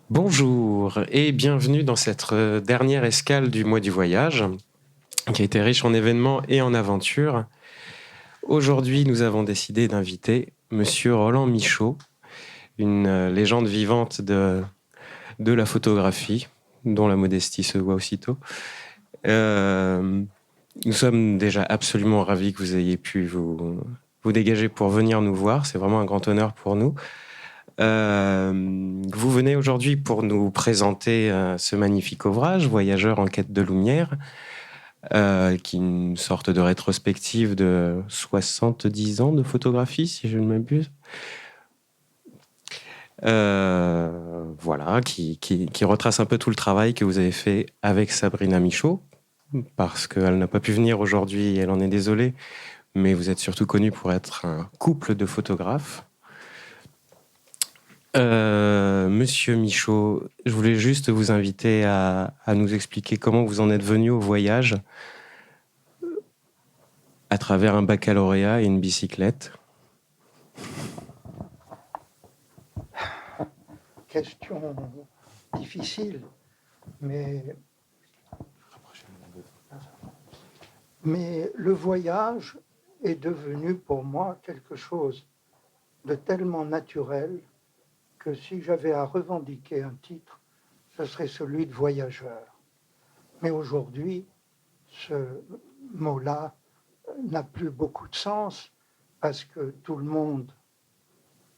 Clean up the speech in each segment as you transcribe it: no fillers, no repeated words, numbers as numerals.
Bonjour et bienvenue dans cette dernière escale du mois du voyage, qui a été riche en événements et en aventures. Aujourd'hui, nous avons décidé d'inviter Monsieur Roland Michaud, une légende vivante de la photographie, dont la modestie se voit aussitôt. Nous sommes déjà absolument ravis que vous ayez pu vous dégager pour venir nous voir. C'est vraiment un grand honneur pour nous. Vous venez aujourd'hui pour nous présenter ce magnifique ouvrage, Voyageurs en quête de lumière, qui est une sorte de rétrospective de 70 ans de photographie, si je ne m'abuse. Voilà, qui retrace un peu tout le travail que vous avez fait avec Sabrina Michaud, parce qu'elle n'a pas pu venir aujourd'hui et elle en est désolée, mais vous êtes surtout connu pour être un couple de photographes. Monsieur Michaud, je voulais juste vous inviter à nous expliquer comment vous en êtes venu au voyage à travers un baccalauréat et une bicyclette. Question difficile, mais le voyage est devenu pour moi quelque chose de tellement naturel que si j'avais à revendiquer un titre, ce serait celui de voyageur. Mais aujourd'hui, ce mot-là n'a plus beaucoup de sens parce que tout le monde,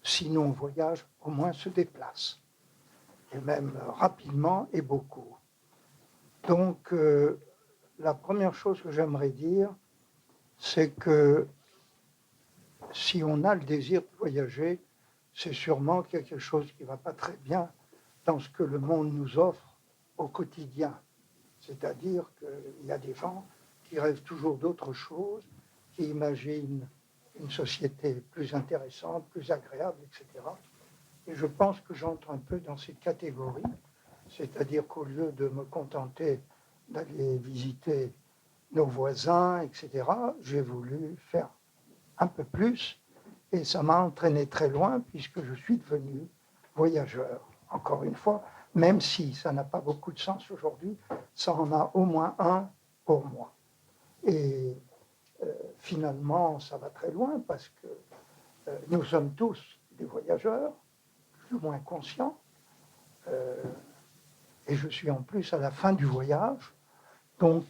sinon voyage, au moins se déplace, et même rapidement et beaucoup. Donc, la première chose que j'aimerais dire, c'est que si on a le désir de voyager, c'est sûrement qu'il y a quelque chose qui ne va pas très bien dans ce que le monde nous offre au quotidien. C'est-à-dire qu'il y a des gens qui rêvent toujours d'autre chose, qui imaginent une société plus intéressante, plus agréable, etc. Et je pense que j'entre un peu dans cette catégorie, c'est-à-dire qu'au lieu de me contenter d'aller visiter nos voisins, etc., j'ai voulu faire un peu plus et ça m'a entraîné très loin puisque je suis devenu voyageur. Encore une fois, même si ça n'a pas beaucoup de sens aujourd'hui, ça en a au moins un pour moi. Et finalement, ça va très loin parce que nous sommes tous des voyageurs, plus ou moins conscients, et je suis en plus à la fin du voyage. Donc,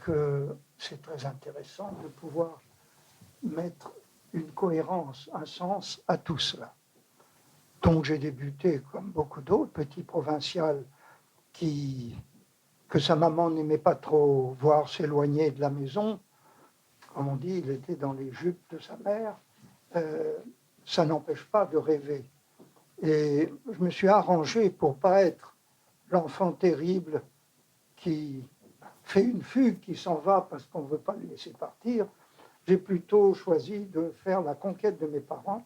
c'est très intéressant de pouvoir mettre une cohérence, un sens à tout cela. Donc, j'ai débuté, comme beaucoup d'autres, petit provincial que sa maman n'aimait pas trop voir s'éloigner de la maison. Comme on dit, il était dans les jupes de sa mère. Ça n'empêche pas de rêver. Et je me suis arrangé pour ne pas être l'enfant terrible qui fait une fugue, qui s'en va parce qu'on ne veut pas le laisser partir. J'ai plutôt choisi de faire la conquête de mes parents.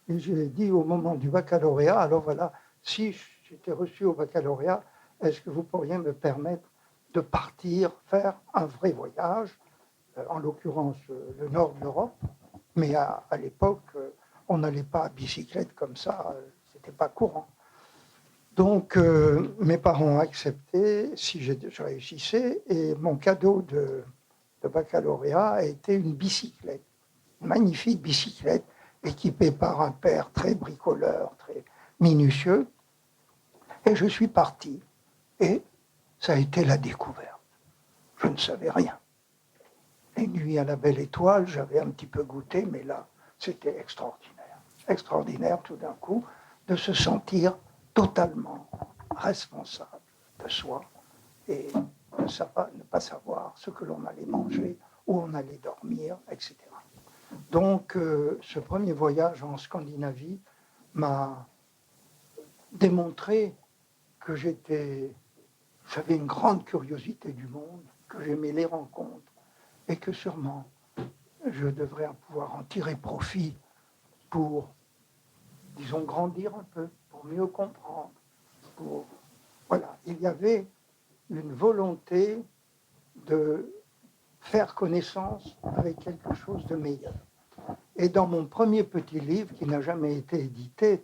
Et j'ai dit au moment du baccalauréat, alors voilà, si j'étais reçu au baccalauréat, est-ce que vous pourriez me permettre de partir faire un vrai voyage, en l'occurrence le nord de l'Europe, mais à l'époque, on n'allait pas à bicyclette comme ça, c'était pas courant. Donc, mes parents ont accepté si je réussissais, et mon cadeau de baccalauréat a été une bicyclette, une magnifique bicyclette, équipée par un père très bricoleur, très minutieux. Et je suis parti. Et ça a été la découverte. Je ne savais rien. Les nuits à la belle étoile, j'avais un petit peu goûté, mais là, c'était extraordinaire. Extraordinaire tout d'un coup de se sentir totalement responsable de soi et ne pas savoir ce que l'on allait manger, où on allait dormir, etc. Donc, ce premier voyage en Scandinavie m'a démontré que j'avais une grande curiosité du monde, que j'aimais les rencontres et que sûrement je devrais pouvoir en tirer profit pour, disons, grandir un peu, pour mieux comprendre. Voilà, il y avait une volonté de faire connaissance avec quelque chose de meilleur. Et dans mon premier petit livre, qui n'a jamais été édité,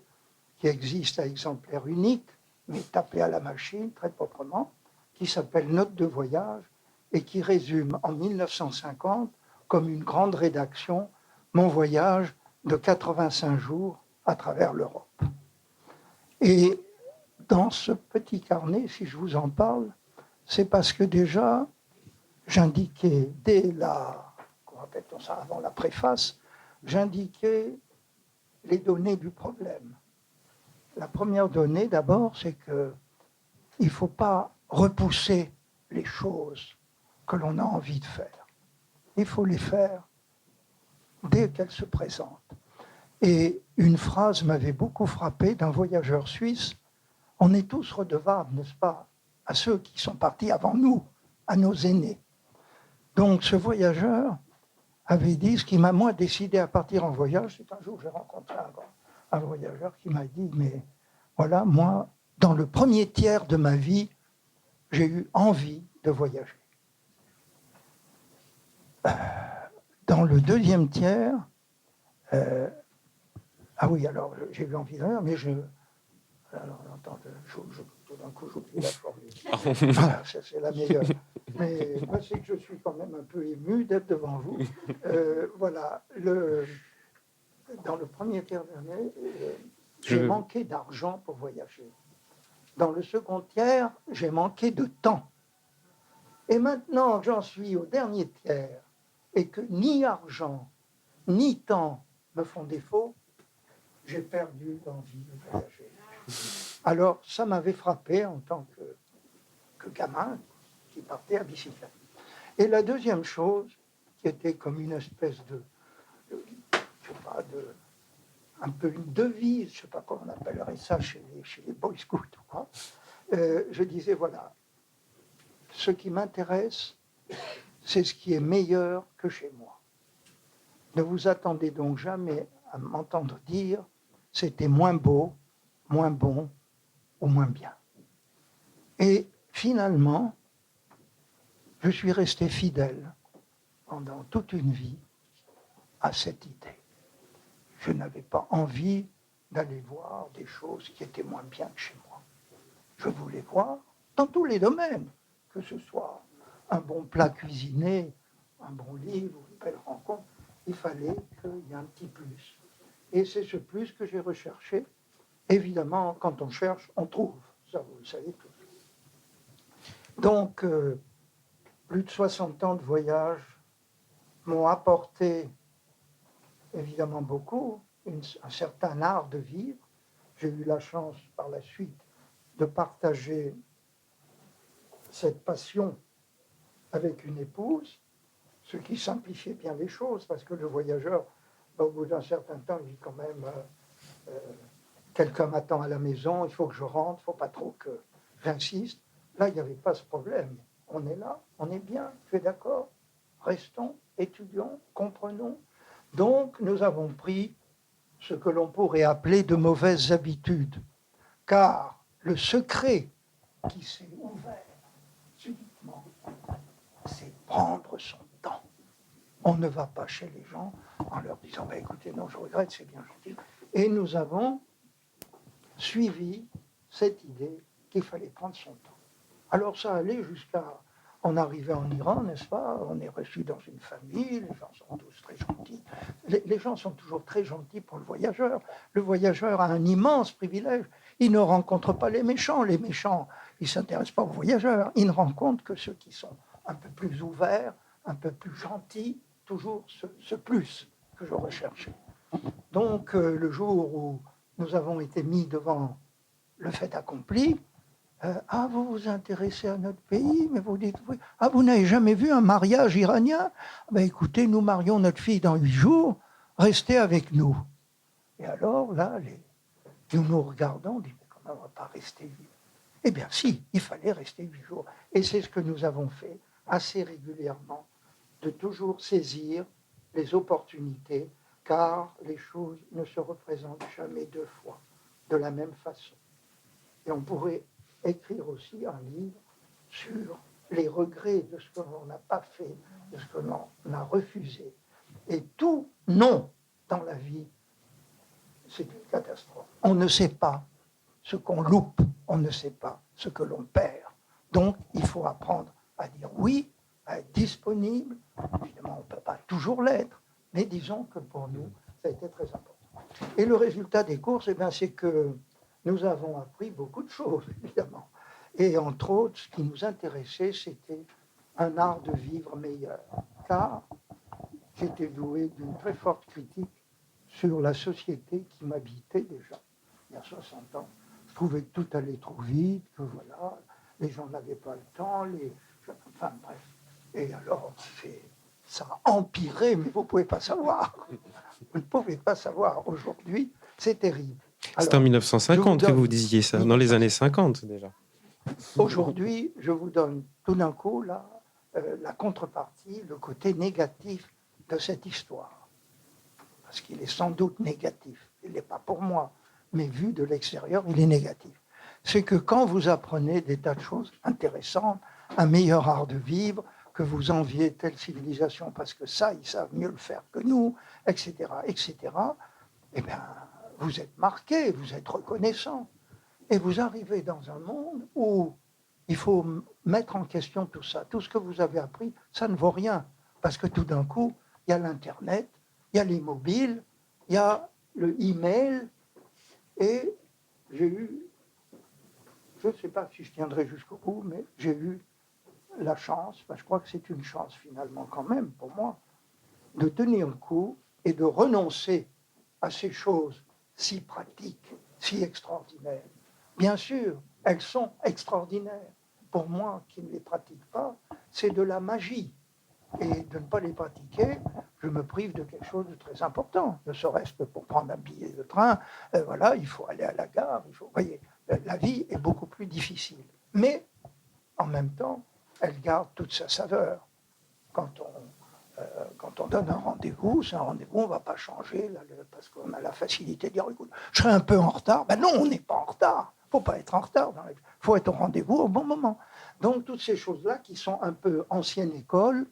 qui existe à exemplaire unique, mais tapé à la machine, très proprement, qui s'appelle Notes de voyage et qui résume en 1950, comme une grande rédaction, mon voyage de 85 jours à travers l'Europe. Et dans ce petit carnet, si je vous en parle, c'est parce que déjà, j'indiquais dès la, comment appelle-t-on ça, avant la préface, j'indiquais les données du problème. La première donnée, d'abord, c'est qu'il ne faut pas repousser les choses que l'on a envie de faire. Il faut les faire dès qu'elles se présentent. Et une phrase m'avait beaucoup frappé d'un voyageur suisse. On est tous redevables, n'est-ce pas, à ceux qui sont partis avant nous, à nos aînés. Donc ce voyageur avait dit, ce qui m'a moi décidé à partir en voyage, c'est un jour j'ai rencontré un voyageur qui m'a dit, mais voilà, moi, dans le premier tiers de ma vie, j'ai eu envie de voyager. Dans le deuxième tiers, ah oui, alors j'ai eu envie de voyager, mais alors, attends, tout d'un coup, j'oublie la formule. Voilà, c'est la meilleure. Mais moi, c'est que je suis quand même un peu ému d'être devant vous. Voilà, dans le premier tiers d'année, j'ai manqué d'argent pour voyager. Dans le second tiers, j'ai manqué de temps. Et maintenant que j'en suis au dernier tiers et que ni argent, ni temps me font défaut, j'ai perdu l'envie de voyager. Alors, ça m'avait frappé en tant que gamin qui partait à bicyclette. Et la deuxième chose, qui était comme une espèce je sais pas, un peu une devise, je ne sais pas comment on appellerait ça chez les Boy Scouts ou quoi, je disais, voilà, ce qui m'intéresse, c'est ce qui est meilleur que chez moi. Ne vous attendez donc jamais à m'entendre dire c'était moins beau, moins bon ou moins bien. Et finalement, je suis resté fidèle pendant toute une vie à cette idée. Je n'avais pas envie d'aller voir des choses qui étaient moins bien que chez moi. Je voulais voir dans tous les domaines, que ce soit un bon plat cuisiné, un bon livre, une belle rencontre, il fallait qu'il y ait un petit plus. Et c'est ce plus que j'ai recherché. Évidemment, quand on cherche, on trouve. Ça, vous le savez tous. Donc, plus de 60 ans de voyage m'ont apporté évidemment beaucoup, un certain art de vivre. J'ai eu la chance par la suite de partager cette passion avec une épouse, ce qui simplifiait bien les choses, parce que le voyageur, au bout d'un certain temps, il dit quand même, quelqu'un m'attend à la maison, il faut que je rentre, il ne faut pas trop que j'insiste. Là, il n'y avait pas ce problème. On est là, on est bien, tu es d'accord? Restons, étudions, comprenons. Donc, nous avons pris ce que l'on pourrait appeler de mauvaises habitudes, car le secret qui s'est ouvert subitement, c'est prendre son temps. On ne va pas chez les gens en leur disant bah, « écoutez, non, je regrette, c'est bien gentil ». Et nous avons suivi cette idée qu'il fallait prendre son temps. Alors ça allait jusqu'à... On arrivait en Iran, n'est-ce pas? On est reçu dans une famille, les gens sont tous très gentils. Les gens sont toujours très gentils pour le voyageur. Le voyageur a un immense privilège. Il ne rencontre pas les méchants. Les méchants, ils ne s'intéressent pas aux voyageurs. Ils ne rencontrent que ceux qui sont un peu plus ouverts, un peu plus gentils, toujours ce plus que je recherchais. Donc, le jour où nous avons été mis devant le fait accompli, ah, vous vous intéressez à notre pays, mais vous dites, oui. Ah, vous n'avez jamais vu un mariage iranien? Ben, écoutez, nous marions notre fille dans 8 jours, restez avec nous. Et alors, là, nous regardons, on dit, mais comment on ne va pas rester 8 jours? Eh bien, si, il fallait rester 8 jours. Et c'est ce que nous avons fait assez régulièrement, de toujours saisir les opportunités, car les choses ne se représentent jamais deux fois, de la même façon. Et on pourrait écrire aussi un livre sur les regrets de ce que l'on n'a pas fait, de ce que l'on a refusé. Et tout non dans la vie, c'est une catastrophe. On ne sait pas ce qu'on loupe, on ne sait pas ce que l'on perd. Donc, il faut apprendre à dire oui, à être disponible. Évidemment, on ne peut pas toujours l'être, mais disons que pour nous, ça a été très important. Et le résultat des courses, eh bien, c'est que nous avons appris beaucoup de choses, évidemment. Et entre autres, ce qui nous intéressait, c'était un art de vivre meilleur. Car j'étais doué d'une très forte critique sur la société qui m'habitait déjà, il y a 60 ans. Je trouvais que tout allait trop vite, que voilà, les gens n'avaient pas le temps, enfin bref. Et alors, ça a empiré, mais vous ne pouvez pas savoir. Vous ne pouvez pas savoir. Aujourd'hui, c'est terrible. C'est en 1950 que vous disiez ça, dans les années 50 déjà. Aujourd'hui, je vous donne tout d'un coup la contrepartie, le côté négatif de cette histoire. Parce qu'il est sans doute négatif. Il n'est pas pour moi, mais vu de l'extérieur, il est négatif. C'est que quand vous apprenez des tas de choses intéressantes, un meilleur art de vivre, que vous enviez telle civilisation parce que ça, ils savent mieux le faire que nous, etc., eh bien, vous êtes marqué, vous êtes reconnaissant. Et vous arrivez dans un monde où il faut mettre en question tout ça. Tout ce que vous avez appris, ça ne vaut rien. Parce que tout d'un coup, il y a l'Internet, il y a les mobiles, il y a le e-mail. Et j'ai eu, je ne sais pas si je tiendrai jusqu'au bout, mais j'ai eu la chance, je crois que c'est une chance finalement quand même pour moi, de tenir le coup et de renoncer à ces choses si pratiques, si extraordinaires. Bien sûr, elles sont extraordinaires. Pour moi, qui ne les pratique pas, c'est de la magie. Et de ne pas les pratiquer, je me prive de quelque chose de très important. Ne serait-ce que pour prendre un billet de train, voilà, il faut aller à la gare. Vous voyez, la vie est beaucoup plus difficile. Mais, en même temps, elle garde toute sa saveur. Quand on donne un rendez-vous, c'est un rendez-vous, on ne va pas changer parce qu'on a la facilité de dire, écoute, je serai un peu en retard. Ben non, on n'est pas en retard. Il ne faut pas être en retard. Il faut être au rendez-vous au bon moment. Donc, toutes ces choses-là qui sont un peu ancienne école,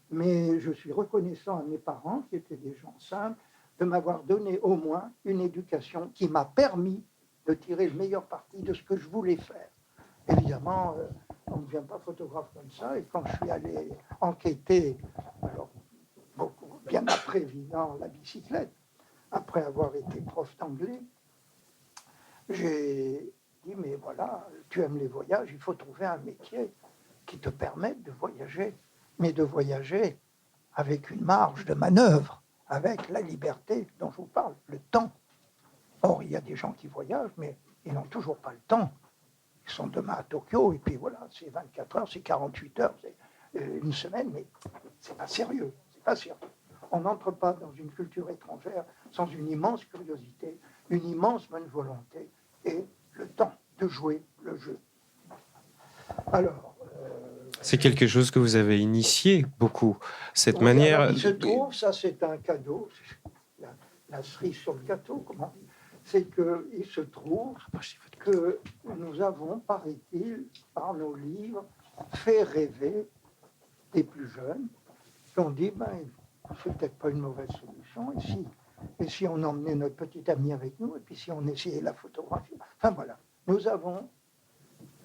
mais je suis reconnaissant à mes parents, qui étaient des gens simples, de m'avoir donné au moins une éducation qui m'a permis de tirer le meilleur parti de ce que je voulais faire. Évidemment, on ne devient pas photographe comme ça, et quand je suis allé enquêter, alors bien après, évidemment, la bicyclette, après avoir été prof d'anglais, j'ai dit, mais voilà, tu aimes les voyages, il faut trouver un métier qui te permette de voyager, mais de voyager avec une marge de manœuvre, avec la liberté dont je vous parle, le temps. Or, il y a des gens qui voyagent, mais ils n'ont toujours pas le temps. Ils sont demain à Tokyo, et puis voilà, c'est 24 heures, c'est 48 heures, c'est une semaine, mais c'est pas sérieux, c'est pas sérieux. On n'entre pas dans une culture étrangère sans une immense curiosité, une immense bonne volonté et le temps de jouer le jeu. Alors, c'est quelque chose que vous avez initié beaucoup, cette oui, manière. Alors, il se trouve, ça c'est un cadeau, la cerise sur le gâteau, comment dire, c'est qu'il se trouve que nous avons, paraît-il, par nos livres, fait rêver les plus jeunes qui ont dit, c'est peut-être pas une mauvaise solution, et si on emmenait notre petit ami avec nous, et puis si on essayait la photographie. Enfin voilà, nous avons,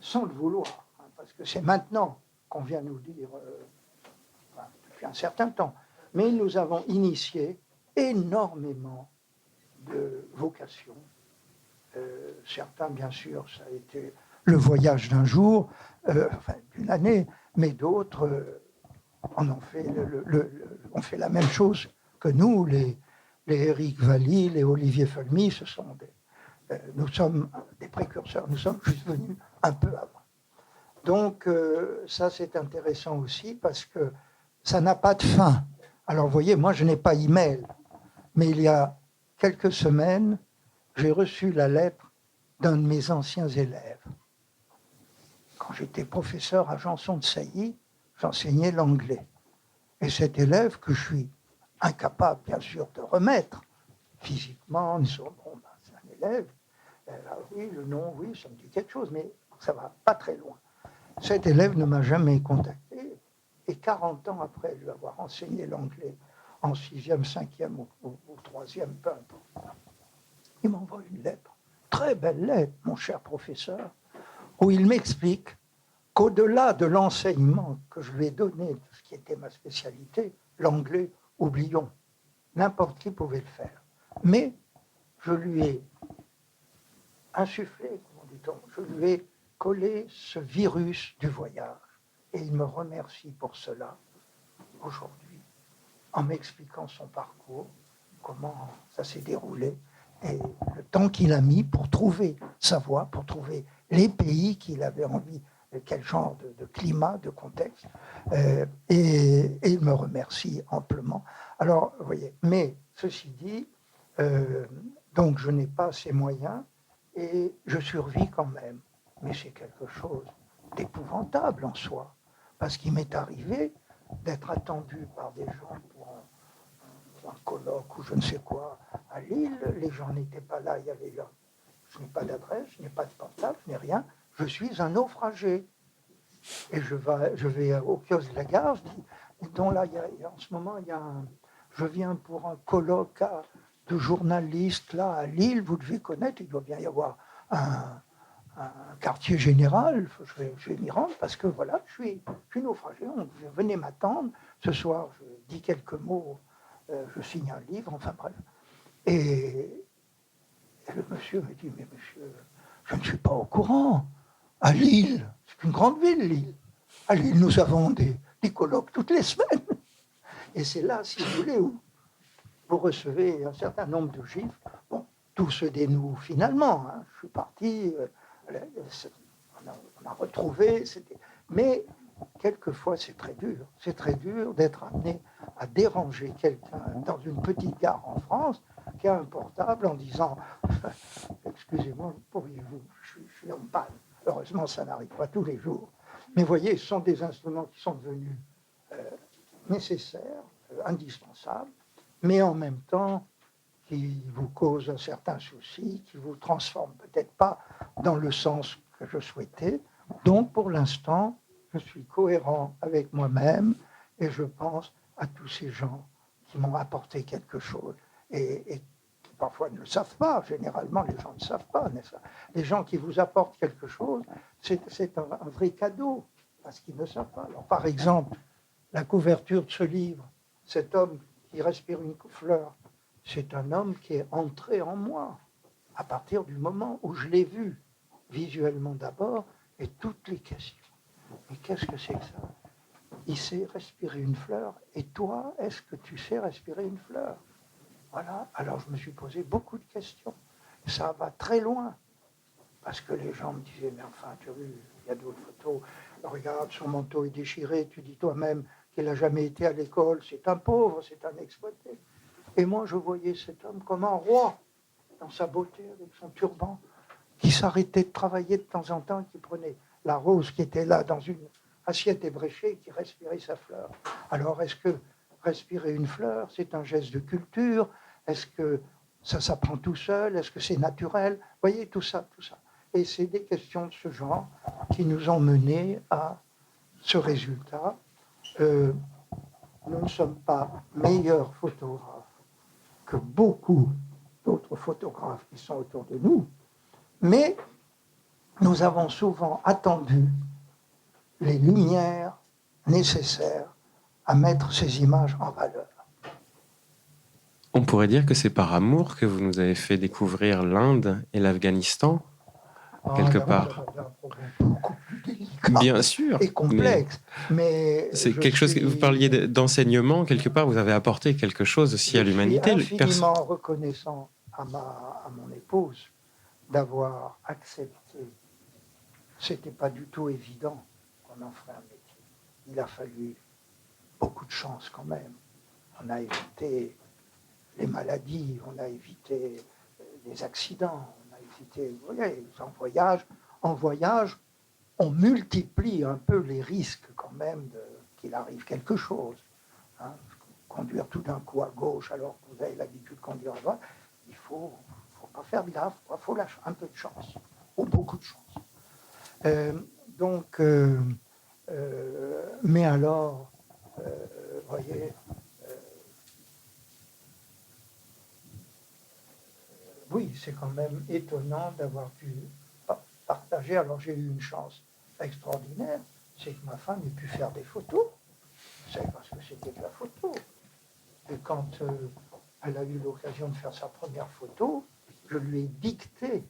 sans le vouloir, parce que c'est maintenant qu'on vient nous dire, depuis un certain temps, mais nous avons initié énormément de vocations. Certains, bien sûr, ça a été le voyage d'un jour, d'une année, mais d'autres on fait la même chose que nous, les Éric Valli, les Olivier Felmy, nous sommes des précurseurs, nous sommes juste venus un peu avant. Donc ça c'est intéressant aussi parce que ça n'a pas de fin. Alors vous voyez, moi je n'ai pas email, mais il y a quelques semaines, j'ai reçu la lettre d'un de mes anciens élèves. Quand j'étais professeur à Janson de Sailly, j'enseignais l'anglais. Et cet élève que je suis incapable, bien sûr, de remettre physiquement, c'est un élève, oui, le nom, oui, ça me dit quelque chose, mais ça ne va pas très loin. Cet élève ne m'a jamais contacté, et 40 ans après lui avoir enseigné l'anglais, en 6e, 5e ou 3e, peu importe, il m'envoie une lettre, très belle lettre, mon cher professeur. où il m'explique qu'au-delà de l'enseignement que je lui ai donné de ce qui était ma spécialité, l'anglais, oublions, n'importe qui pouvait le faire. Mais je lui ai insufflé, comment dit-on, je lui ai collé ce virus du voyage. Et il me remercie pour cela aujourd'hui, en m'expliquant son parcours, comment ça s'est déroulé, et le temps qu'il a mis pour trouver sa voie, pour trouver les pays qu'il avait envie, quel genre de climat, de contexte. Et il me remercie amplement. Alors, vous voyez, mais ceci dit, donc je n'ai pas ces moyens et je survis quand même. Mais c'est quelque chose d'épouvantable en soi, parce qu'il m'est arrivé d'être attendu par des gens pour un colloque ou je ne sais quoi à Lille. Les gens n'étaient pas là, il y avait là. Je n'ai pas d'adresse, je n'ai pas de portable, je n'ai rien. Je suis un naufragé. Et je vais au kiosque de la gare, je dis, donc là, en ce moment, je viens pour un colloque de journalistes là à Lille, vous devez connaître, il doit bien y avoir un quartier général, je vais m'y rendre parce que voilà, je suis naufragé, venez m'attendre, ce soir je dis quelques mots, je signe un livre, enfin bref. Et le monsieur me dit, mais monsieur, je ne suis pas au courant. À Lille, c'est une grande ville, Lille. À Lille, nous avons des colloques toutes les semaines. Et c'est là, si vous voulez, où vous recevez un certain nombre de gifles. Bon, tout se dénoue finalement. Hein. Je suis parti, on a retrouvé. Mais quelquefois, c'est très dur. C'est très dur d'être amené à déranger quelqu'un dans une petite gare en France qui a un portable en disant excusez-moi, pourriez-vous, je suis en panne. Heureusement, ça n'arrive pas tous les jours. Mais vous voyez, ce sont des instruments qui sont devenus nécessaires, indispensables, mais en même temps qui vous causent un certain souci, qui vous transforment peut-être pas dans le sens que je souhaitais. Donc, pour l'instant, je suis cohérent avec moi-même et je pense à tous ces gens qui m'ont apporté quelque chose et qui parfois ne le savent pas. Généralement, les gens ne savent pas, n'est-ce pas? Les gens qui vous apportent quelque chose, c'est un vrai cadeau parce qu'ils ne savent pas. Alors, par exemple, la couverture de ce livre, cet homme qui respire une fleur, c'est un homme qui est entré en moi à partir du moment où je l'ai vu visuellement d'abord et toutes les questions. Mais qu'est-ce que c'est que ça? Il sait respirer une fleur et toi, est-ce que tu sais respirer une fleur? Voilà, alors je me suis posé beaucoup de questions. Ça va très loin parce que les gens me disaient, mais enfin, tu as vu, il y a d'autres photos, regarde, son manteau est déchiré, tu dis toi-même qu'il n'a jamais été à l'école, c'est un pauvre, c'est un exploité. Et moi, je voyais cet homme comme un roi, dans sa beauté, avec son turban, qui s'arrêtait de travailler de temps en temps, qui prenait la rose qui était là dans une assiette ébréchée, et qui respirait sa fleur. Alors, est-ce que respirer une fleur, c'est un geste de culture? Est-ce que ça s'apprend tout seul? Est-ce que c'est naturel? Vous voyez, tout ça, tout ça. Et c'est des questions de ce genre qui nous ont menés à ce résultat. Nous ne sommes pas meilleurs photographes que beaucoup d'autres photographes qui sont autour de nous, mais nous avons souvent attendu les lumières nécessaires à mettre ces images en valeur. On pourrait dire que c'est par amour que vous nous avez fait découvrir l'Inde et l'Afghanistan, quelque part. C'est un problème beaucoup plus délicat Bien sûr, et complexe. Mais c'est quelque chose que vous parliez d'enseignement, quelque part, vous avez apporté quelque chose aussi à l'humanité. Je suis infiniment reconnaissant à mon épouse d'avoir accepté. C'était pas du tout évident qu'on en ferait un métier. Il a fallu beaucoup de chance quand même. On a évité les maladies, on a évité les accidents, on a évité, vous voyez, en voyage, on multiplie un peu les risques quand même qu'il arrive quelque chose. Hein. Conduire tout d'un coup à gauche alors que vous avez l'habitude de conduire à droite, il faut pas faire gaffe, il faut lâcher un peu de chance, ou beaucoup de chance. Mais alors, vous voyez, oui, c'est quand même étonnant d'avoir pu partager. Alors j'ai eu une chance extraordinaire, c'est que ma femme ait pu faire des photos. Vous savez pas ce que c'était que la photo. Et quand elle a eu l'occasion de faire sa première photo, je lui ai dicté,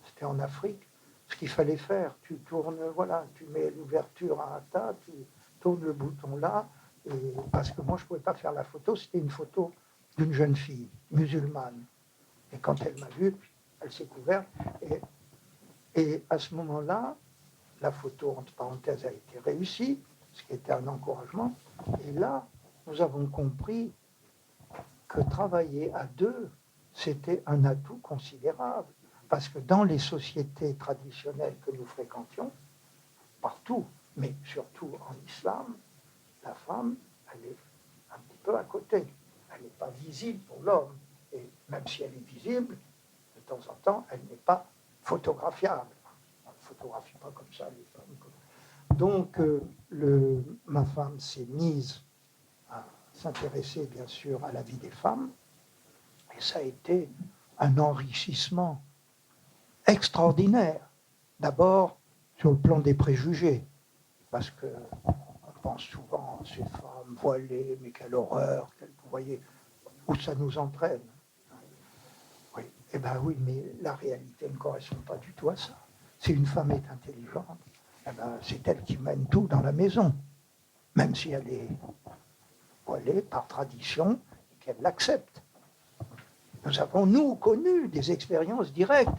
c'était en Afrique, ce qu'il fallait faire. Tu tournes, voilà, tu mets l'ouverture à un tas, tu tournes le bouton là, et parce que moi je ne pouvais pas faire la photo, c'était une photo d'une jeune fille musulmane. Et quand elle m'a vu, elle s'est couverte. Et à ce moment-là, la photo, entre parenthèses, a été réussie, ce qui était un encouragement. Et là, nous avons compris que travailler à deux, c'était un atout considérable. Parce que dans les sociétés traditionnelles que nous fréquentions, partout, mais surtout en islam, la femme, elle est un petit peu à côté. Elle n'est pas visible pour l'homme. Et même si elle est visible, de temps en temps, elle n'est pas photographiable. On ne photographie pas comme ça les femmes. Donc, ma femme s'est mise à s'intéresser, bien sûr, à la vie des femmes. Et ça a été un enrichissement extraordinaire. D'abord, sur le plan des préjugés, parce qu'on pense souvent à ces femmes voilées, mais quelle horreur, vous voyez, où ça nous entraîne. Oui, eh bien oui, mais la réalité ne correspond pas du tout à ça. Si une femme est intelligente, eh ben, c'est elle qui mène tout dans la maison, même si elle est voilée par tradition et qu'elle l'accepte. Nous avons, nous, connu des expériences directes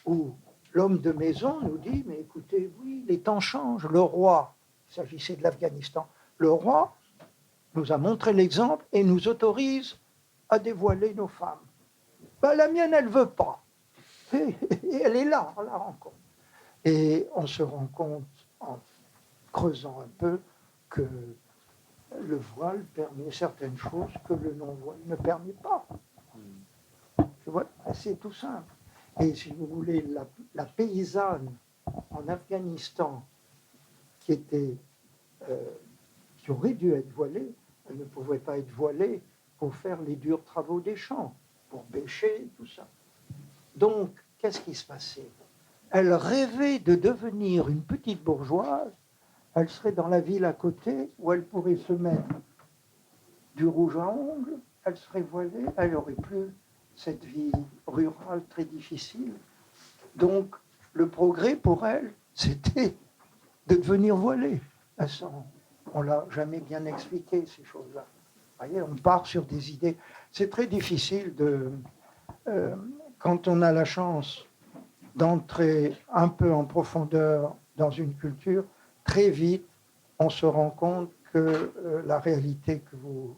où l'homme de maison nous dit, mais écoutez, oui, les temps changent. Le roi, il s'agissait de l'Afghanistan, le roi nous a montré l'exemple et nous autorise à dévoiler nos femmes. Ben, la mienne, elle ne veut pas. Et elle est là, on la rencontre. Et on se rend compte, en creusant un peu, que le voile permet certaines choses que le non-voile ne permet pas. Voilà, c'est tout simple. Et si vous voulez, la paysanne en Afghanistan qui aurait dû être voilée, elle ne pouvait pas être voilée pour faire les durs travaux des champs, pour bêcher, tout ça. Donc, qu'est-ce qui se passait? Elle rêvait de devenir une petite bourgeoise, elle serait dans la ville à côté où elle pourrait se mettre du rouge à ongles, elle serait voilée, elle n'aurait plus cette vie rurale très difficile. Donc, le progrès pour elle, c'était de devenir voilée. On ne l'a jamais bien expliqué, ces choses-là. Vous voyez, on part sur des idées. C'est très difficile quand on a la chance d'entrer un peu en profondeur dans une culture, très vite, on se rend compte que la réalité que vous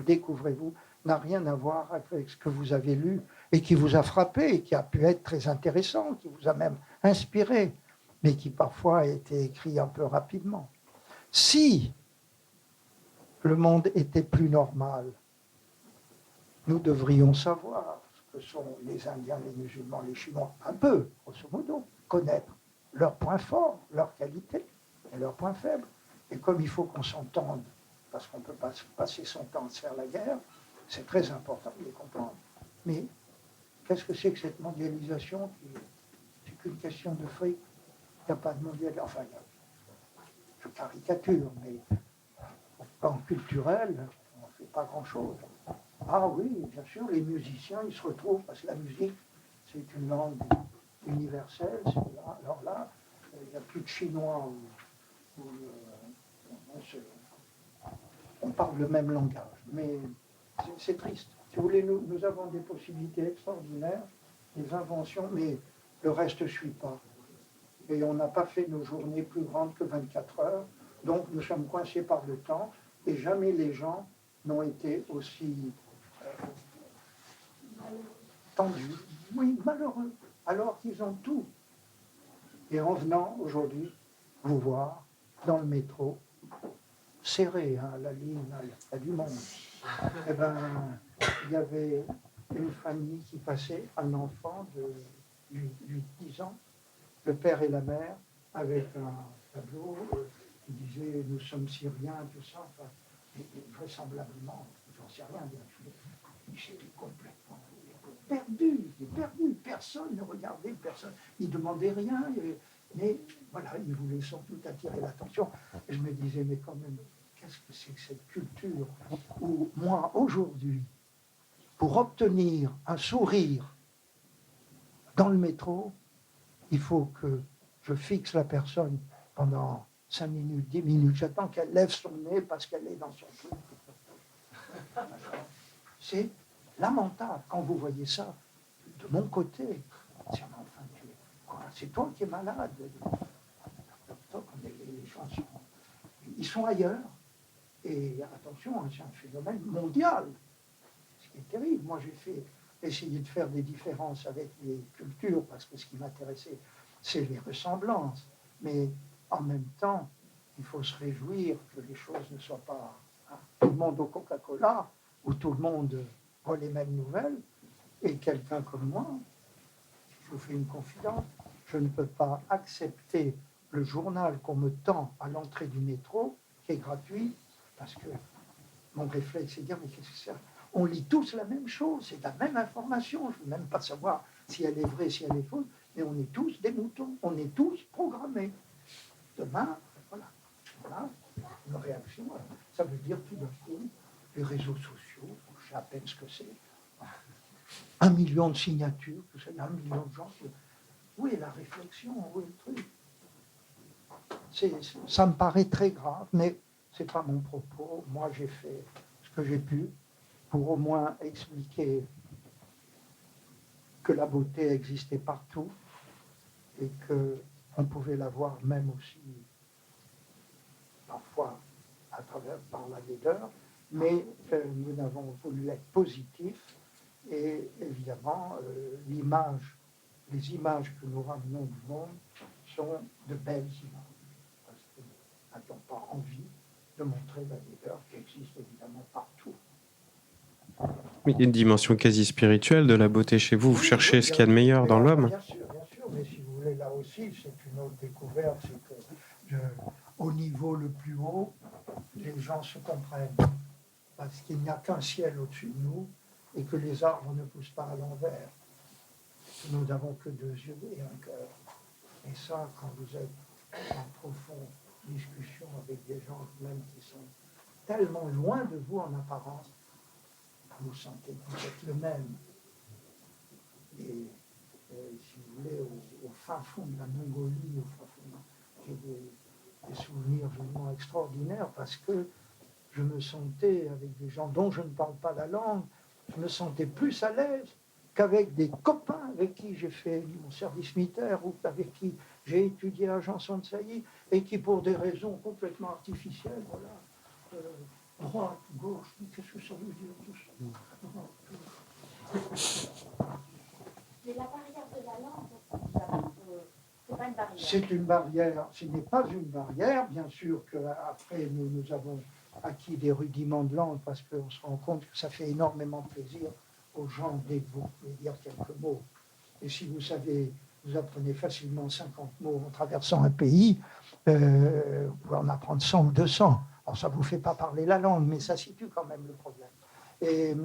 découvrez, vous, n'a rien à voir avec ce que vous avez lu et qui vous a frappé, et qui a pu être très intéressant, qui vous a même inspiré, mais qui parfois a été écrit un peu rapidement. Si le monde était plus normal, nous devrions savoir ce que sont les Indiens, les musulmans, les Chinois, un peu, grosso modo, connaître leurs points forts, leurs qualités et leurs points faibles. Et comme il faut qu'on s'entende, parce qu'on ne peut pas passer son temps à se faire la guerre, c'est très important de les comprendre. Mais qu'est-ce que c'est que cette mondialisation? C'est qu'une question de fric. Il n'y a pas de mondialisation. Enfin, je caricature, mais au plan culturel, on ne fait pas grand-chose. Ah oui, bien sûr, les musiciens, ils se retrouvent, parce que la musique, c'est une langue universelle. Là, alors là, il n'y a plus de chinois on parle le même langage. Mais c'est triste. Si vous voulez, nous avons des possibilités extraordinaires, des inventions, mais le reste ne suit pas. Et on n'a pas fait nos journées plus grandes que 24 heures. Donc nous sommes coincés par le temps et jamais les gens n'ont été aussi tendus, oui, malheureux, alors qu'ils ont tout. Et en venant aujourd'hui vous voir dans le métro, serré, hein, la ligne, il y a du monde. Eh ben, il y avait une famille qui passait, un enfant de 8-10 ans, le père et la mère, avec un tableau qui disait « Nous sommes Syriens », tout ça. Enfin, et vraisemblablement, j'en sais rien, il s'est complètement perdu, personne ne regardait, personne, il ne demandait rien, mais voilà, il voulait sans doute attirer l'attention. Et je me disais, mais quand même, qu'est-ce que c'est que cette culture où moi, aujourd'hui, pour obtenir un sourire dans le métro, il faut que je fixe la personne pendant 5 minutes, 10 minutes, j'attends qu'elle lève son nez parce qu'elle est dans son truc. C'est lamentable quand vous voyez ça de mon côté. C'est enfin, c'est toi qui es malade. Les gens ils sont ailleurs. Et attention, c'est un phénomène mondial. Ce qui est terrible. Moi, j'ai essayé de faire des différences avec les cultures parce que ce qui m'intéressait, c'est les ressemblances. Mais en même temps, il faut se réjouir que les choses ne soient pas tout le monde au Coca-Cola ou tout le monde voit les mêmes nouvelles. Et quelqu'un comme moi, je vous fais une confidence, je ne peux pas accepter le journal qu'on me tend à l'entrée du métro, qui est gratuit, parce que mon réflexe, c'est de dire, mais qu'est-ce que c'est? On lit tous la même chose, c'est la même information, je ne veux même pas savoir si elle est vraie, si elle est fausse, mais on est tous des moutons, on est tous programmés. Demain, voilà une réaction, ça veut dire tout d'un coup, les réseaux sociaux, je sais à peine ce que c'est, 1 million de signatures, tout ça, il y a 1 million de gens. Où est la réflexion? Où est le truc? Ça me paraît très grave, mais ce n'est pas mon propos. Moi, j'ai fait ce que j'ai pu pour au moins expliquer que la beauté existait partout et qu'on pouvait la voir même aussi parfois à travers par la laideur, mais nous avons voulu être positifs et évidemment les images que nous ramenons du monde sont de belles images parce que nous n'avons pas envie de montrer la laideur qui existe évidemment partout. Il y a une dimension quasi spirituelle de la beauté chez vous. Vous cherchez ce qu'il y a de meilleur dans l'homme. Bien sûr, mais si vous voulez, là aussi, c'est une autre découverte, c'est que au niveau le plus haut, les gens se comprennent, parce qu'il n'y a qu'un ciel au-dessus de nous, et que les arbres ne poussent pas à l'envers. Nous n'avons que 2 yeux et un cœur. Et ça, quand vous êtes en profonde discussion avec des gens même qui sont tellement loin de vous en apparence, vous sentez que vous êtes le même. Et si vous voulez, au fin fond de la Mongolie, j'ai des souvenirs vraiment extraordinaires parce que je me sentais avec des gens dont je ne parle pas la langue, je me sentais plus à l'aise qu'avec des copains avec qui j'ai fait mon service militaire ou avec qui j'ai étudié à Janson-de-Sailly et qui, pour des raisons complètement artificielles, voilà, droite, gauche, qu'est-ce que ça veut dire tout ça? Mais la barrière de la langue, c'est pas une barrière. C'est une barrière, ce n'est pas une barrière, bien sûr qu'après nous avons acquis des rudiments de langue parce qu'on se rend compte que ça fait énormément plaisir aux gens dès que vous pouvez dire quelques mots. Et si vous savez, vous apprenez facilement 50 mots en traversant un pays, vous pouvez en apprendre 100 ou 200. Alors ça ne vous fait pas parler la langue, mais ça situe quand même le problème. Et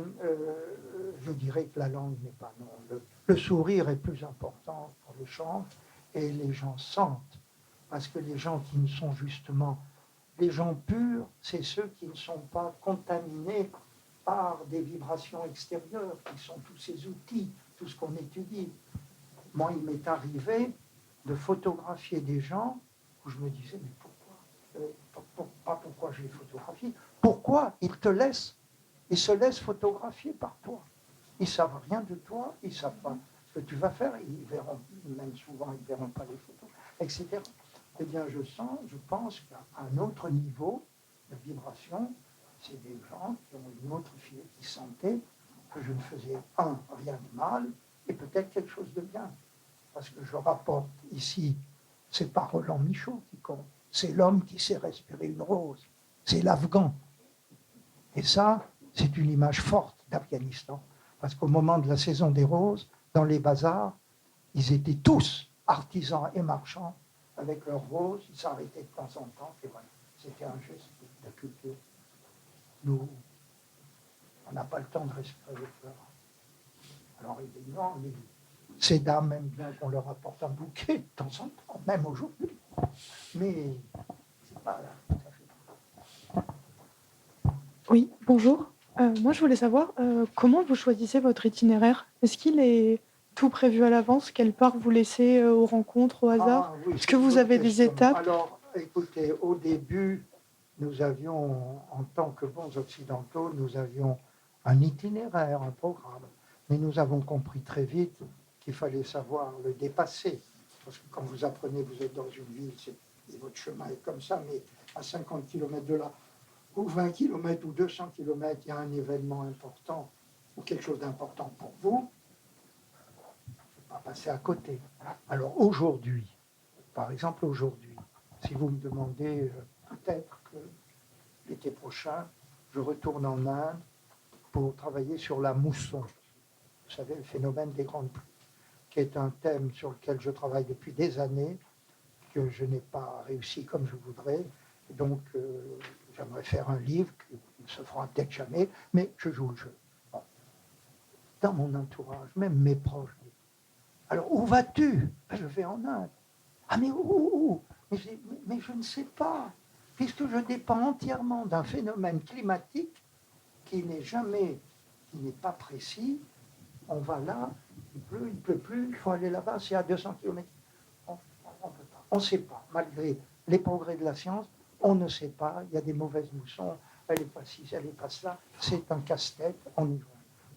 je dirais que la langue n'est pas non. Le sourire est plus important pour l'échange et les gens sentent. Parce que les gens qui ne sont justement les gens purs, c'est ceux qui ne sont pas contaminés par des vibrations extérieures, qui sont tous ces outils, tout ce qu'on étudie. Moi, il m'est arrivé de photographier des gens où je me disais, mais pourquoi pas pourquoi je les photographie, pourquoi ils te laissent, ils se laissent photographier par toi. Ils ne savent rien de toi, ils ne savent pas ce que tu vas faire, ils verront, même souvent, ils ne verront pas les photos, etc. Eh bien, je pense qu'à un autre niveau de vibration, c'est des gens qui ont une autre fille qui sentaient que je ne faisais rien de mal et peut-être quelque chose de bien. Parce que je rapporte ici, c'est pas Roland Michaud qui compte, c'est l'homme qui sait respirer une rose, c'est l'Afghan. Et ça, c'est une image forte d'Afghanistan. Parce qu'au moment de la saison des roses, dans les bazars, ils étaient tous artisans et marchands avec leurs roses, ils s'arrêtaient de temps en temps, et voilà, c'était un geste de culture. Nous, on n'a pas le temps de respirer les fleurs. Alors évidemment, ces dames aiment bien qu'on leur apporte un bouquet de temps en temps, même aujourd'hui. Mais c'est pas là. Oui, bonjour. Moi, je voulais savoir comment vous choisissez votre itinéraire. Est-ce qu'il est tout prévu à l'avance? Quelle part vous laissez aux rencontres, au hasard? Oui, Est-ce que vous avez des étapes? Alors, écoutez, au début, nous avions, en tant que bons occidentaux, nous avions un itinéraire, un programme. Mais nous avons compris très vite qu'il fallait savoir le dépasser. Parce que quand vous apprenez, vous êtes dans une ville, et votre chemin est comme ça, mais à 50 km de là, ou 20 km ou 200 km, il y a un événement important ou quelque chose d'important pour vous, il ne faut pas passer à côté. Alors aujourd'hui, par exemple aujourd'hui, si vous me demandez peut-être que l'été prochain, je retourne en Inde pour travailler sur la mousson, vous savez, le phénomène des grandes pluies, qui est un thème sur lequel je travaille depuis des années, que je n'ai pas réussi comme je voudrais. Et donc, j'aimerais faire un livre qui ne se fera peut-être jamais, mais je joue le jeu. Bon. Dans mon entourage, même mes proches, alors où vas-tu? Je vais en Inde. Ah mais où? Mais je ne sais pas, puisque je dépends entièrement d'un phénomène climatique qui n'est pas précis. On va là, il pleut plus, il faut aller là-bas, c'est à 200 km. On peut pas, on ne sait pas, malgré les progrès de la science, on ne sait pas, il y a des mauvaises moussons, elle n'est pas ci, elle n'est pas cela, c'est un casse-tête, on y va.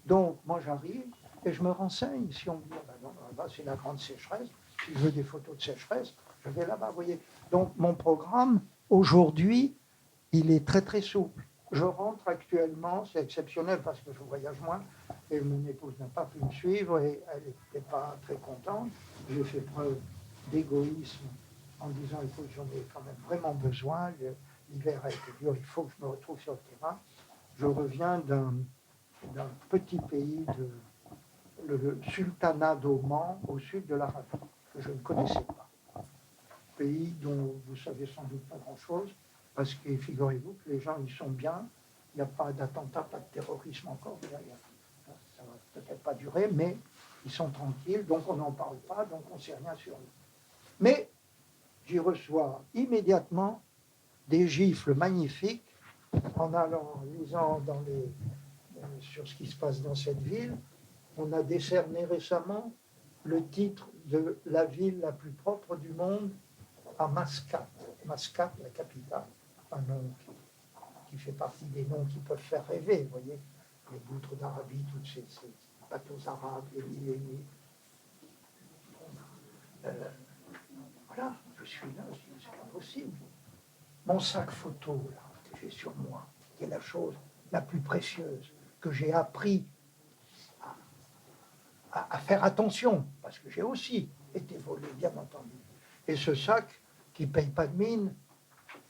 Donc, moi j'arrive et je me renseigne. Si on me dit, non, là-bas c'est la grande sécheresse, si je veux des photos de sécheresse, je vais là-bas, vous voyez. Donc, mon programme, aujourd'hui, il est très très souple. Je rentre actuellement, c'est exceptionnel parce que je voyage moins, et mon épouse n'a pas pu me suivre et elle n'était pas très contente. J'ai fait preuve d'égoïsme en disant, écoute, j'en ai quand même vraiment besoin, l'hiver a été dur, il faut que je me retrouve sur le terrain. Je reviens d'un petit pays, le sultanat d'Oman, au sud de l'Arabie, que je ne connaissais pas. Pays dont vous savez sans doute pas grand-chose, parce que figurez-vous que les gens, ils sont bien, il n'y a pas d'attentat, pas de terrorisme encore, ça va peut-être pas durer, mais ils sont tranquilles, donc on n'en parle pas, donc on ne sait rien sur eux. Mais j'y reçois immédiatement des gifles magnifiques en allant, lisant sur ce qui se passe dans cette ville. On a décerné récemment le titre de la ville la plus propre du monde à Mascate. Mascate, la capitale, un nom qui fait partie des noms qui peuvent faire rêver, vous voyez, les boutres d'Arabie, tous ces bateaux arabes, les mille et mille. Voilà, je suis là, je dis, c'est pas possible. Mon sac photo, là, que j'ai sur moi, qui est la chose la plus précieuse, que j'ai appris à faire attention, parce que j'ai aussi été volé, bien entendu. Et ce sac qui ne paye pas de mine,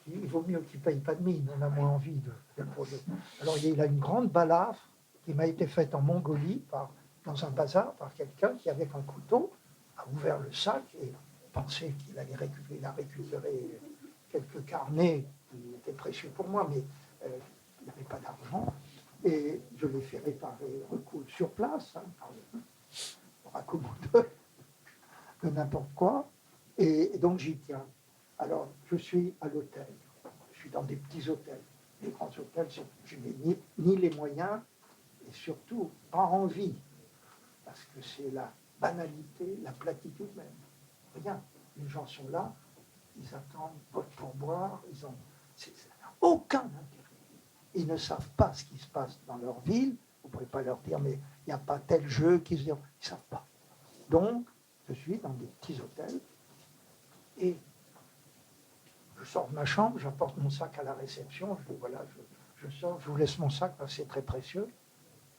il vaut mieux qu'il ne paye pas de mine, on a moins envie de le produire. Alors il a une grande balafre qui m'a été faite en Mongolie, dans un bazar, par quelqu'un qui, avec un couteau, a ouvert le sac et pensait qu'il allait récupérer. Il a récupéré quelques carnets qui étaient précieux pour moi, mais il n'avait pas d'argent. Et je l'ai fait réparer, recoudre sur place, à coup de n'importe quoi. Et donc j'y tiens. Alors, je suis à l'hôtel. Je suis dans des petits hôtels. Les grands hôtels, je n'ai ni les moyens, et surtout pas envie, parce que c'est la banalité, la platitude même. Rien. Les gens sont là, ils attendent votre pourboire, ça n'a aucun intérêt. Ils ne savent pas ce qui se passe dans leur ville. Vous ne pourrez pas leur dire, mais il n'y a pas tel jeu qui se dit. Ils ne savent pas. Donc, je suis dans des petits hôtels et je sors de ma chambre, j'apporte mon sac à la réception, je dis voilà, je sors, je vous laisse mon sac parce que c'est très précieux.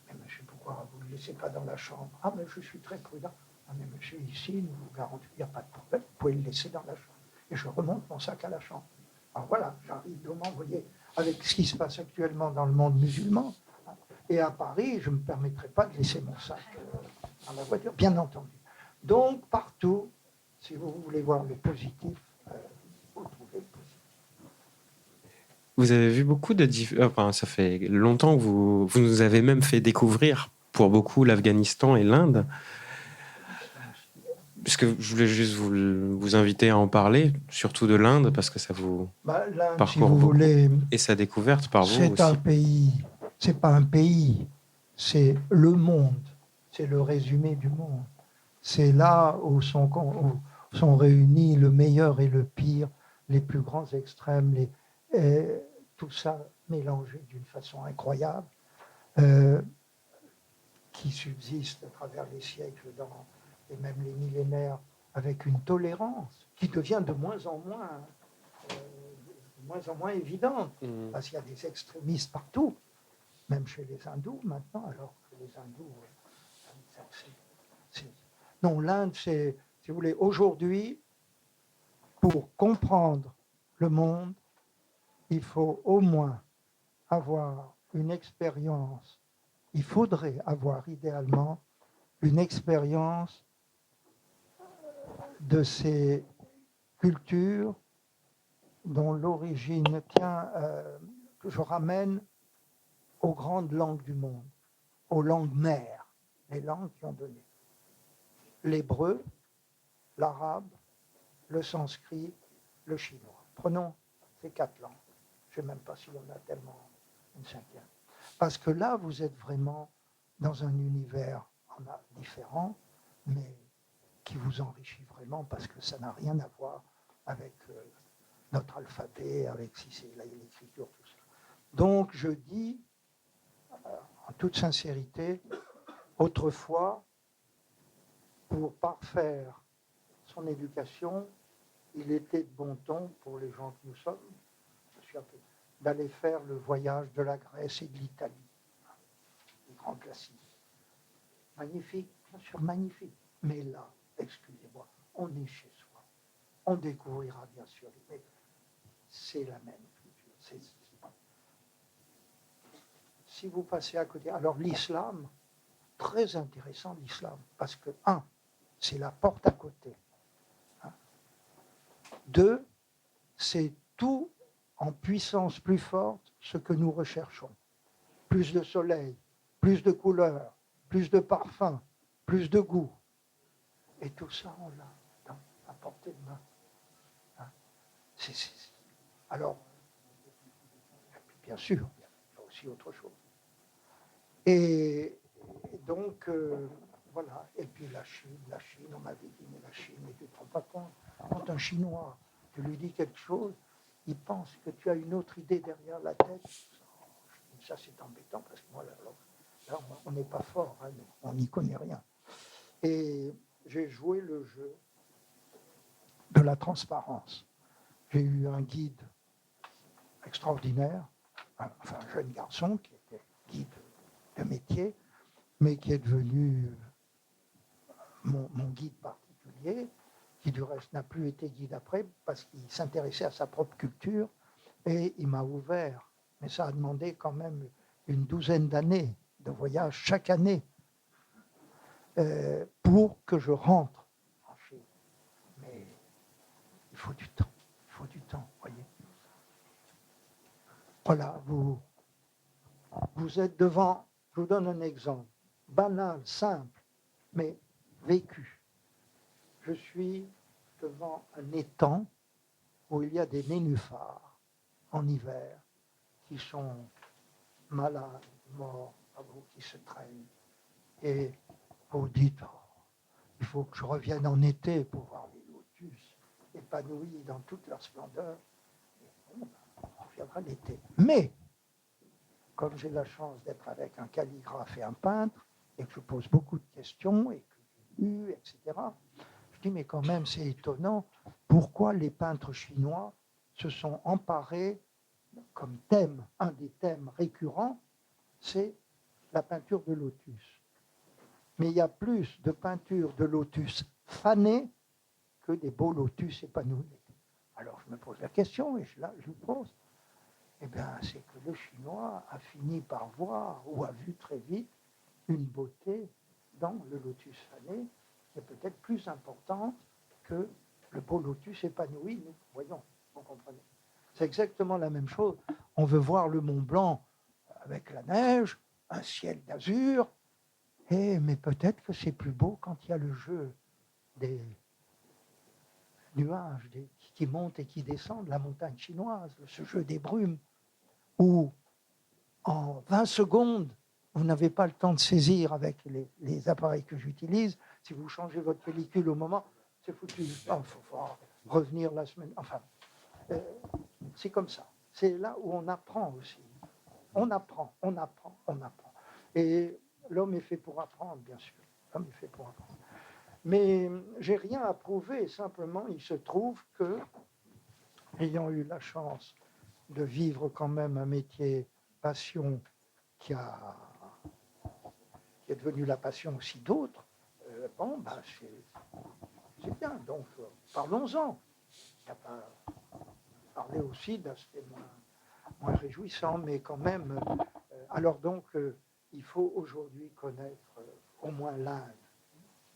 Mais monsieur, pourquoi vous ne le laissez pas dans la chambre? Ah, mais je suis très prudent. Ah, mais monsieur, ici, nous vous garantissons, il n'y a pas de problème, vous pouvez le laisser dans la chambre. Et je remonte mon sac à la chambre. Alors voilà, j'arrive d'Oman, vous voyez, avec ce qui se passe actuellement dans le monde musulman. Et à Paris, je ne me permettrai pas de laisser mon sac dans la voiture, bien entendu. Donc, partout, si vous voulez voir le positif, vous trouvez le positif. Vous avez vu beaucoup de... Enfin, ça fait longtemps que vous nous avez même fait découvrir pour beaucoup l'Afghanistan et l'Inde. Parce que je voulais juste vous inviter à en parler, surtout de l'Inde, parce que ça vous L'Inde, si parcourt vous beaucoup. voulez, Et sa découverte par vous c'est un aussi. pays, c'est pas un pays, c'est le monde, c'est le résumé du monde. C'est là où sont réunis le meilleur et le pire, les plus grands extrêmes, tout ça mélangé d'une façon incroyable, qui subsiste à travers les siècles et même les millénaires, avec une tolérance qui devient de moins en moins évidente, parce qu'il y a des extrémistes partout, même chez les hindous maintenant, alors que les hindous... Non, l'Inde, c'est, si vous voulez, aujourd'hui, pour comprendre le monde, il faut au moins avoir une expérience, il faudrait avoir idéalement une expérience de ces cultures dont l'origine tient, que je ramène aux grandes langues du monde, aux langues mères, les langues qui ont donné l'hébreu, l'arabe, le sanskrit, le chinois. Prenons ces 4 langues. Je ne sais même pas si on a tellement une 5e. Parce que là, vous êtes vraiment dans un univers différent, mais qui vous enrichit vraiment, parce que ça n'a rien à voir avec notre alphabet, avec si c'est l'écriture, tout ça. Donc, je dis, en toute sincérité, autrefois, pour parfaire son éducation, il était de bon ton pour les gens que nous sommes, d'aller faire le voyage de la Grèce et de l'Italie. Les grands classiques. Magnifique, bien sûr, magnifique. Mais là, excusez-moi, on est chez soi. On découvrira bien sûr, mais c'est la même culture. Si vous passez à côté, alors l'islam, très intéressant l'islam, parce que, 1, c'est la porte à côté. 2, c'est tout en puissance plus forte ce que nous recherchons. Plus de soleil, plus de couleurs, plus de parfums, plus de goût. Et tout ça, on l'a à portée de main. Alors, bien sûr, il y a aussi autre chose. Et donc, voilà. Et puis la Chine, on m'avait dit, mais la Chine, mais tu ne te rends pas compte. Quand un Chinois, tu lui dis quelque chose, il pense que tu as une autre idée derrière la tête. Ça, c'est embêtant, parce que moi, là on n'est pas fort, hein, on n'y connaît rien. Et j'ai joué le jeu de la transparence. J'ai eu un guide extraordinaire, enfin un jeune garçon qui était guide de métier, mais qui est devenu mon guide particulier, qui du reste n'a plus été guide après, parce qu'il s'intéressait à sa propre culture, et il m'a ouvert. Mais ça a demandé quand même une 12aine d'années de voyage chaque année pour que je rentre en Chine. Mais il faut du temps, voyez. Voilà, vous êtes devant, je vous donne un exemple, banal, simple, mais vécu. Je suis devant un étang où il y a des nénuphars en hiver qui sont malades, morts, qui se traînent. Et vous dites, il faut que je revienne en été pour voir les lotus épanouis dans toute leur splendeur. Et bon, on reviendra l'été. Mais, comme j'ai la chance d'être avec un calligraphe et un peintre, et que je pose beaucoup de questions, et que j'ai lu, etc., je dis, mais quand même, c'est étonnant, pourquoi les peintres chinois se sont emparés comme thème, un des thèmes récurrents, c'est la peinture de lotus. Mais il y a plus de peintures de lotus fanées que des beaux lotus épanouis. Alors je me pose la question, et je pose. Eh bien, c'est que le Chinois a fini par voir, ou a vu très vite, une beauté dans le lotus fané qui est peut-être plus importante que le beau lotus épanoui. Nous voyons, vous comprenez. C'est exactement la même chose. On veut voir le Mont Blanc avec la neige, un ciel d'azur, Mais peut-être que c'est plus beau quand il y a le jeu des nuages qui montent et qui descendent, la montagne chinoise, ce jeu des brumes, où en 20 secondes, vous n'avez pas le temps de saisir avec les appareils que j'utilise. Si vous changez votre pellicule au moment, c'est foutu. Il faut revenir la semaine. Enfin, c'est comme ça. C'est là où on apprend aussi. On apprend. Et l'homme est fait pour apprendre, bien sûr. L'homme est fait pour apprendre. Mais j'ai rien à prouver. Simplement, il se trouve que, ayant eu la chance de vivre quand même un métier passion qui est devenu la passion aussi d'autres, c'est bien. Donc, parlons-en. Il n'y a pas parler aussi d'aspect moins réjouissant, mais quand même. Alors donc, il faut aujourd'hui connaître au moins l'Inde,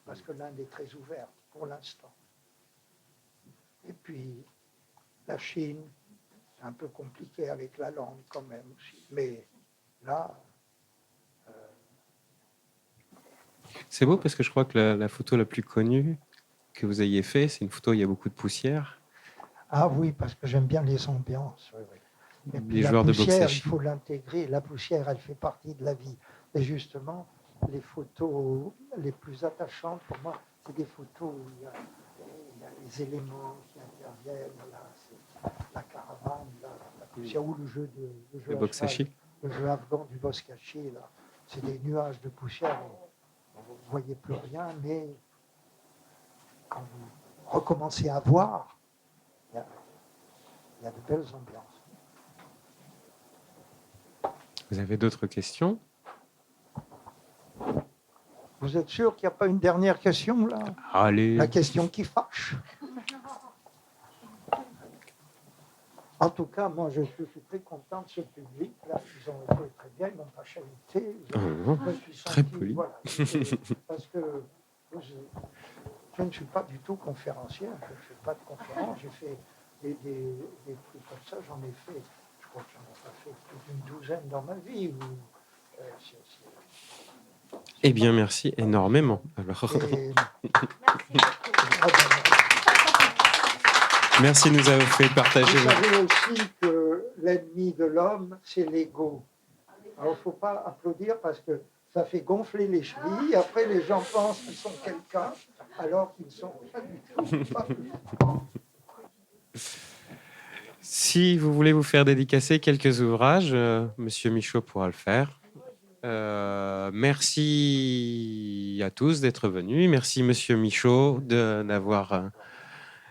parce que l'Inde est très ouverte pour l'instant. Et puis, la Chine, c'est un peu compliqué avec la langue quand même aussi. Mais là... C'est beau parce que je crois que la photo la plus connue que vous ayez fait, c'est une photo où il y a beaucoup de poussière. Ah oui, parce que j'aime bien les ambiances. Oui, oui. Et puis Les la joueurs poussière, de boxe à il faut l'intégrer. La poussière, elle fait partie de la vie. Et justement, les photos les plus attachantes pour moi, c'est des photos où il y a les éléments qui interviennent. Là, c'est la caravane, la poussière, ou le jeu Le boxe à chi. le jeu afghan du Boscachi. Là, c'est des nuages de poussière. Vous ne voyez plus rien, mais quand vous recommencez à voir, il y a de belles ambiances. Vous avez d'autres questions? Vous êtes sûr qu'il n'y a pas une dernière question là? Allez. La question qui fâche. En tout cas, moi je suis très content de ce public. Là, ils ont été très bien, ils m'ont pas chavité. Très poli. Voilà, parce que je ne suis pas du tout conférencier, je ne fais pas de conférence, j'ai fait des trucs comme ça, j'en ai fait, je crois que j'en ai pas fait plus d'une douzaine dans ma vie. Eh bien, merci énormément. Alors. Merci de nous avoir fait partager. Vous savez aussi que l'ennemi de l'homme, c'est l'ego. Alors, il ne faut pas applaudir parce que ça fait gonfler les chevilles. Après, les gens pensent qu'ils sont quelqu'un, alors qu'ils ne sont pas du tout. Si vous voulez vous faire dédicacer quelques ouvrages, Monsieur Michaud pourra le faire. Merci à tous d'être venus. Merci Monsieur Michaud d'avoir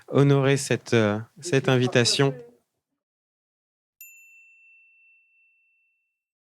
honoré cette invitation.